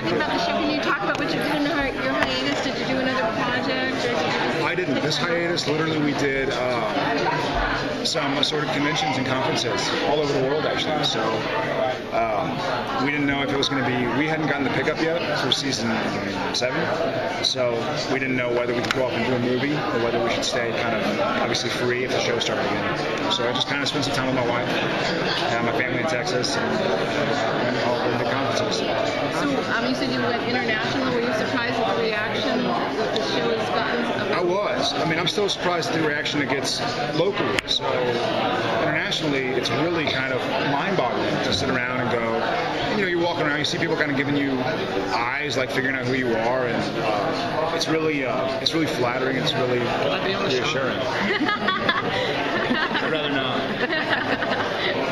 talking about the show, can you talk about what you did in your hiatus? Did you do another project? Or did you just I didn't. This hiatus, literally, we did some assorted conventions and conferences all over the world, actually. So we didn't know if it was going to be. We hadn't gotten the pickup yet for season 7, so we didn't know whether we could go off and do a movie or whether we should stay kind of obviously free if the show started again. So I just kind of spent some time with my wife, my family in Texas, and went all over the conferences. So you said you went international. Were you surprised at the reaction that the show has gotten? I was. I mean, I'm still surprised at the reaction it gets locally. So internationally, it's really kind of mind-boggling to sit around and go, you're walking around, you see people kind of giving you eyes, like figuring out who you are, and it's really flattering. It's really reassuring. I'd rather not.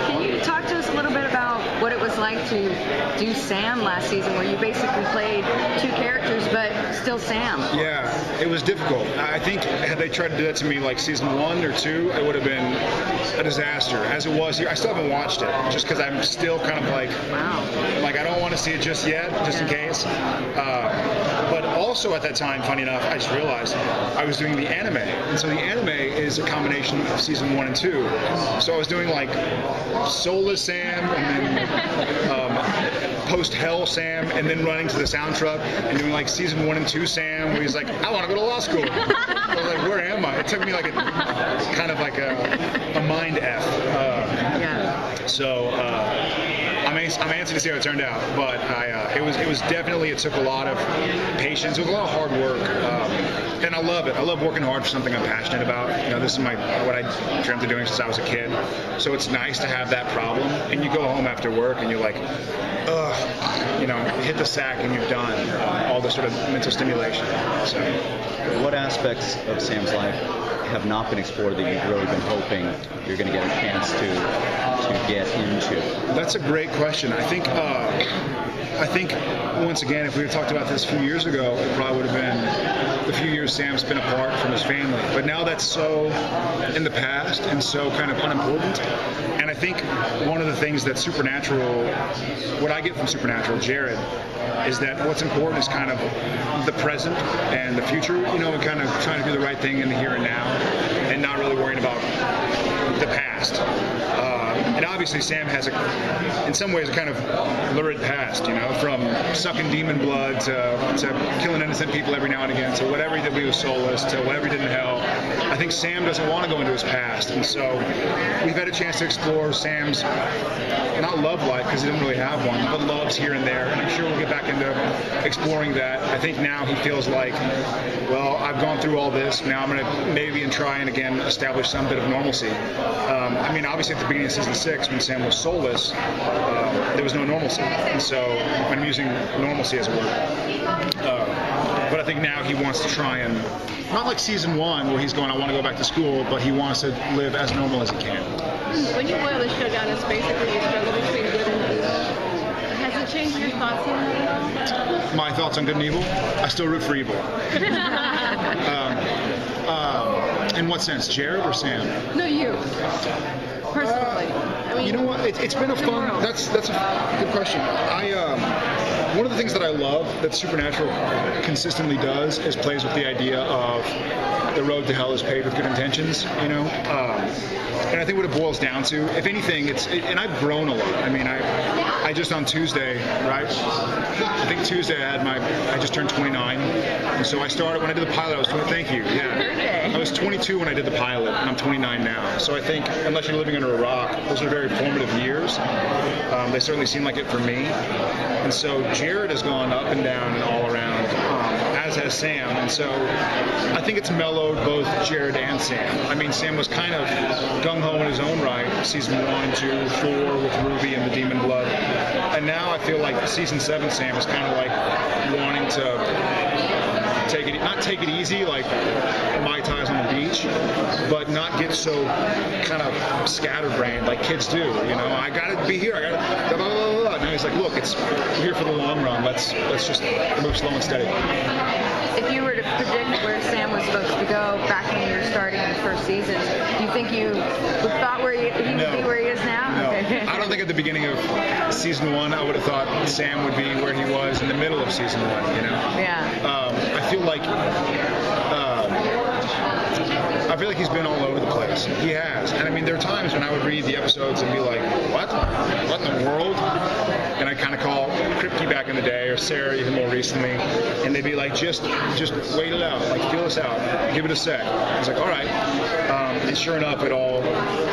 Can you talk to us a little bit about what it was like to do Sam last season, where you basically played 2 characters, but still Sam? Yeah, it was difficult. I think had they tried to do that to me like season 1 or 2, it would have been a disaster. As it was here, I still haven't watched it, just because I'm still kind of like, like I don't want to see it just yet, just in case. But also at that time, funny enough, I just realized I was doing the anime, and so the anime is a combination of season 1 and 2. So I was doing like Soulless Sam, and then post-Hell Sam, and then running to the sound truck and doing like season 1 and 2 Sam, where he's like, I want to go to law school. I was like, where am I? It took me like kind of like a mind F. So I'm anxious to see how it turned out, but it was definitely, it took a lot of patience, it was a lot of hard work, and I love it. I love working hard for something I'm passionate about. This is what I dreamt of doing since I was a kid. So it's nice to have that problem, and you go home after work and you're like, hit the sack and you've done all this sort of mental stimulation. So, what aspects of Sam's life have not been explored that you've really been hoping you're going to get a chance to get into? That's a great question. I think once again, if we had talked about this a few years ago, it probably would have been the few years Sam's been apart from his family. But now that's so in the past and so kind of unimportant. And I think one of the things that Supernatural, what I get from Supernatural, Jared, is that what's important is kind of the present and the future, and kind of trying to do the right thing in the here and now, and not really worrying about the past. And obviously Sam has in some ways a kind of lurid past, from sucking demon blood to killing innocent people every now and again, to whatever he did when he was soulless, to whatever he did in hell. I think Sam doesn't want to go into his past, and so we've had a chance to explore Sam's, not love life, because he didn't really have one, but loves here and there, and I'm sure we'll get back into exploring that. I think now he feels like, well, I've gone through all this, now I'm going to maybe try and again establish some bit of normalcy. Obviously at the beginning of season 6, when Sam was soulless, there was no normalcy, and so I'm using normalcy as a word. But I think now he wants to try and, not like season 1 where he's going, I want to go back to school, but he wants to live as normal as he can. When you boil the show down, it's basically you struggle between good and evil. Has it changed your thoughts on that at all? My thoughts on good and evil? I still root for evil. In what sense, Jared or Sam? No, you. Personally. You know what? It's been a fun. That's a good question. One of the things that I love that Supernatural consistently does is plays with the idea of the road to hell is paved with good intentions. And I think what it boils down to, if anything, and I've grown a lot. I just on Tuesday, right? I think Tuesday I just turned 29, and so I started when I did the pilot. I was 20. Thank you. Yeah. I was 22 when I did the pilot, and I'm 29 now. So I think, unless you're living under a rock, those are very formative years. They certainly seem like it for me. And so Jared has gone up and down and all around, as has Sam. And so I think it's mellowed both Jared and Sam. Sam was kind of gung-ho in his own right, season 1, 2, 4 with Ruby and the Demon Blood. And now I feel like season 7 Sam is kind of like wanting to not take it easy like Mai Tais on the beach, but not get so kind of scatterbrained like kids do. I gotta be here. I gotta blah, blah, blah. Now he's like, look, we're here for the long run. Let's just move slow and steady. If you were to predict where Sam was supposed to go back when you were starting the first season, do you think you thought he would be where he is now? No. Okay. I don't think at the beginning of season 1 I would have thought Sam would be where he was in the middle of season 1. You know? Yeah. I feel like. I feel like he's been all over the place. He has. And I mean, there are times when I would read the episodes and be like, what? What in the world? And I kind of call Kripke back in the day, or Sarah even more recently, and they'd be like, just wait it out, like feel us out, give it a sec. I was like, all right. And sure enough, it all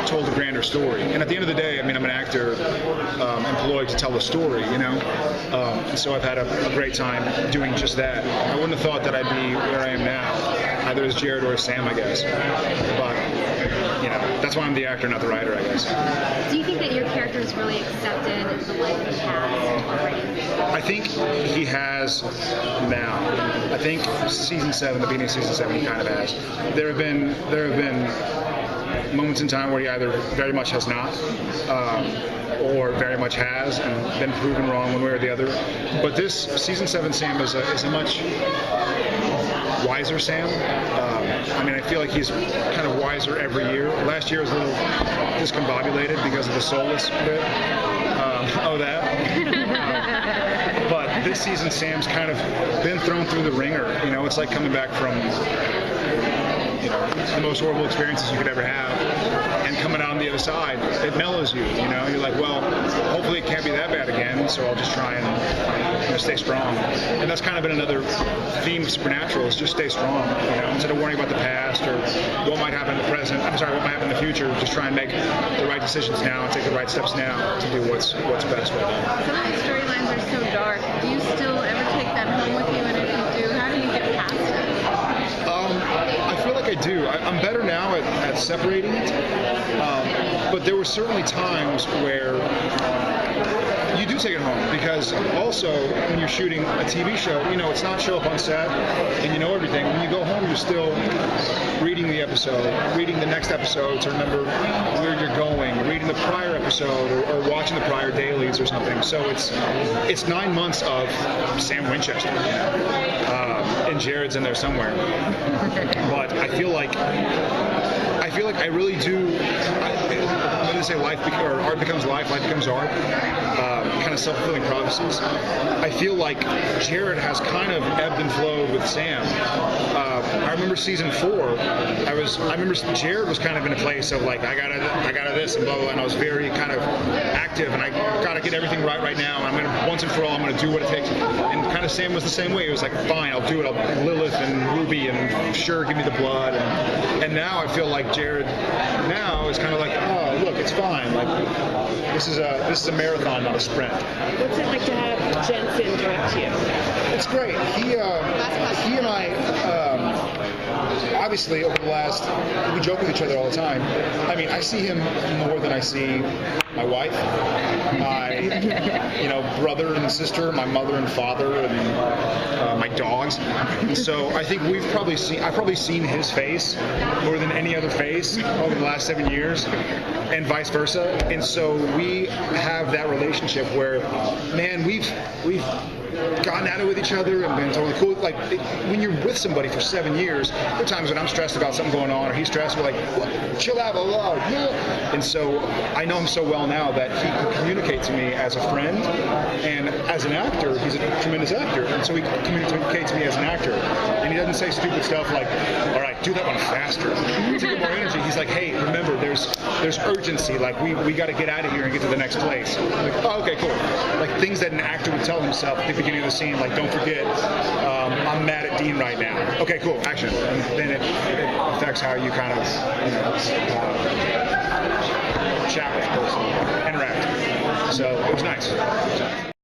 told a grander story. And at the end of the day, I mean, I'm an actor employed to tell a story, you know? And so I've had a great time doing just that. I wouldn't have thought that I'd be where I am now, either as Jared or as Sam, I guess. But, you know, that's why I'm the actor, not the writer, I guess. Do you think that your character has really accepted the life he has already? I think he has now. I think season 7, the beginning of season 7, he kind of has. There have been moments in time where he either very much has not, or very much has and been proven wrong one way or the other. But this season 7 Sam is a much wiser Sam. I mean, I feel like he's kind of wiser every year. Last year was a little discombobulated because of the soulless bit. But this season, Sam's kind of been thrown through the ringer. You know, it's like coming back from, you know, the most horrible experiences you could ever have, and coming out on the other side, it mellows you. You know, you're like, well, hopefully it can't be that bad again. So I'll just try and stay strong. And that's kind of been another theme of Supernatural, is just stay strong. You know, instead of worrying about the past or what might happen in the present. I'm sorry, what might happen in the future. Just try and make the right decisions now and take the right steps now to do what's best right now. Some of these storylines are so dark. Do you still ever take that home with you? And if you do, how do you get past it? I feel like I do. I'm better now at separating it. But there were certainly times where you do take it home, because also when you're shooting a TV show, you know, it's not show up on set and you know everything. When you go home, you're still reading the episode, reading the next episode to remember where you're going, reading the prior episode, or watching the prior dailies or something. So it's 9 months of Sam Winchester, you know? And Jared's in there somewhere. But I feel like I really do. I'm going to say art becomes life becomes art. Kind of self-fulfilling prophecies. I feel like Jared has kind of ebbed and flowed with Sam. I remember season 4. I remember Jared was kind of in a place of like, I gotta this and blah blah, and I was very kind of active, and I gotta get everything right now. And I'm gonna once and for all, I'm gonna do what it takes. And kind of Sam was the same way. He was like, fine, I'll do it. I'll Lilith and Ruby, and sure, give me the blood. And now I feel like Jared now is kind of like, oh look, it's fine. Like this is a marathon, not a sprint. What's it like to have Jensen direct you? It's great. He and I, obviously over the last, we joke with each other all the time. I mean, I see him more than I see my wife, my, brother and sister, my mother and father, and my dogs. And so I think I've probably seen his face more than any other face over the last 7 years, and vice versa. And so we have that relationship where, man, we've gotten at it with each other and been totally cool. Like, when you're with somebody for 7 years, there are times when I'm stressed about something going on, or he's stressed, we're like, chill out, blah, blah, blah. And so I know him so well now that he can communicate to me as a friend, and as an actor, he's a tremendous actor, and so he communicates to me as an actor. And he doesn't say stupid stuff like, all right, do that one faster, to get more energy. He's like, hey, remember, there's urgency, like we got to get out of here and get to the next place. I'm like, oh, okay, cool. Like things that an actor would tell himself at the beginning of the scene, like, don't forget, I'm mad at Dean right now. Okay, cool, action. And then it affects how you kind of chat with the person, interact. So it was nice.